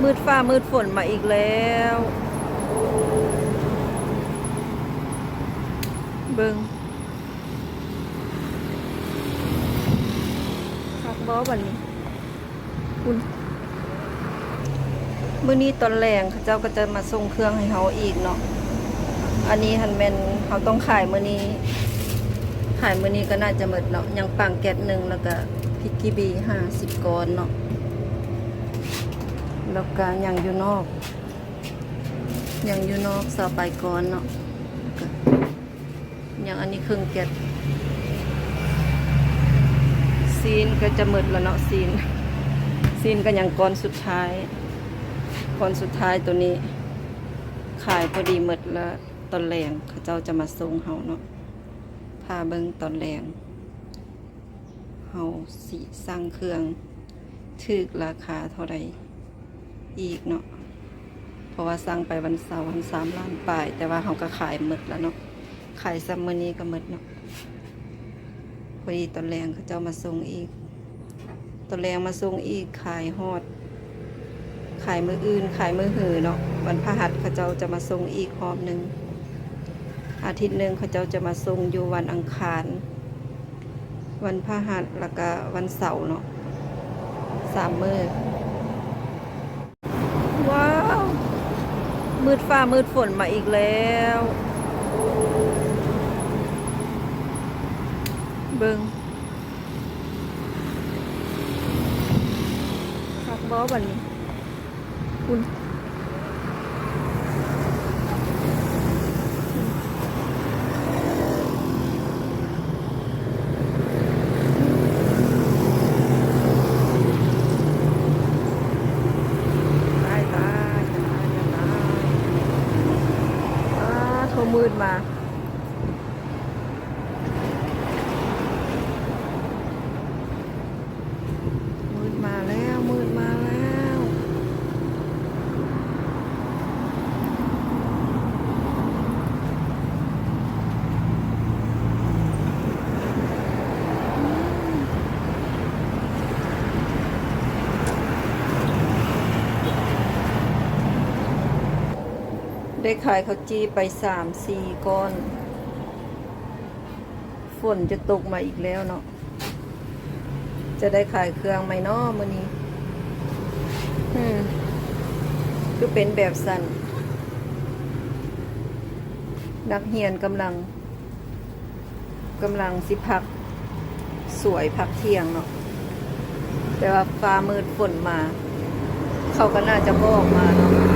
มืดฟ้ามืดฝนมาอีกแล้วเบิ่งคักบ่บัดนี้คุณมื้อนี้ตอนแรงเขาเจ้าก็จะมาส่งเครื่องให้เฮาอีกเนาะอันนี้หันแม่นเฮาต้องขายมื้อนี้ก็น่าจะหมดเนาะยังปังแก๊สหนึ่งแล้วก็พริกกี้บี50ก้อนเนาะแล้วก็ยังอยู่นอกสาวไปก้อนเนาะยังอันนี้ครึ่งแก๊สซีนก็จะหมดแล้วเนาะซีนก็ยังก้อนสุดท้ายตัวนี้ขายพอดีหมดแล้วตอนแรงเขาเจ้าจะมาส่งเฮาเนาะพาเบิ่งตอนแรงเฮาสิสั่งเครื่องถึกราคาเท่าใดอีกเนาะเพราะว่าสั่งไปวันเสาร์วัน3 ล้านปลายแต่ว่าเฮาก็ขายหมดแล้วเนาะขายซัมมื้อนี้ก็หมดเนาะพอดีตอนแรงเขาเจ้ามาส่งอีกตอนแรงมาส่งอีกขายฮอดขายมื้ออื่นขายมื้อหือเนาะวันพฤหัสเขาเจ้าจะมาส่งอีกรอบนึงอาทิตย์นึงเขาเจ้าจะมาส่งอยู่วันอังคารวันพฤหัสแล้วก็วันเสาร์เนาะ3 มื้อว้าวมืดฟ้ามืดฝนมาอีกแล้วเบิ่งคักบ่บัดนี้คุณโทรมืดมาแล้วได้ขายข้าวจีไป3-4 ก้อนฝนจะตกมาอีกแล้วเนาะจะได้ขายเครื่องไหมเนาะมื้อนี้คือเป็นแบบสั่นนักเรียนกำลังสิพักสวยพักเที่ยงเนาะแต่ว่าฟ้ามืดฝนมาเขาก็น่าจะบอกมาเนาะ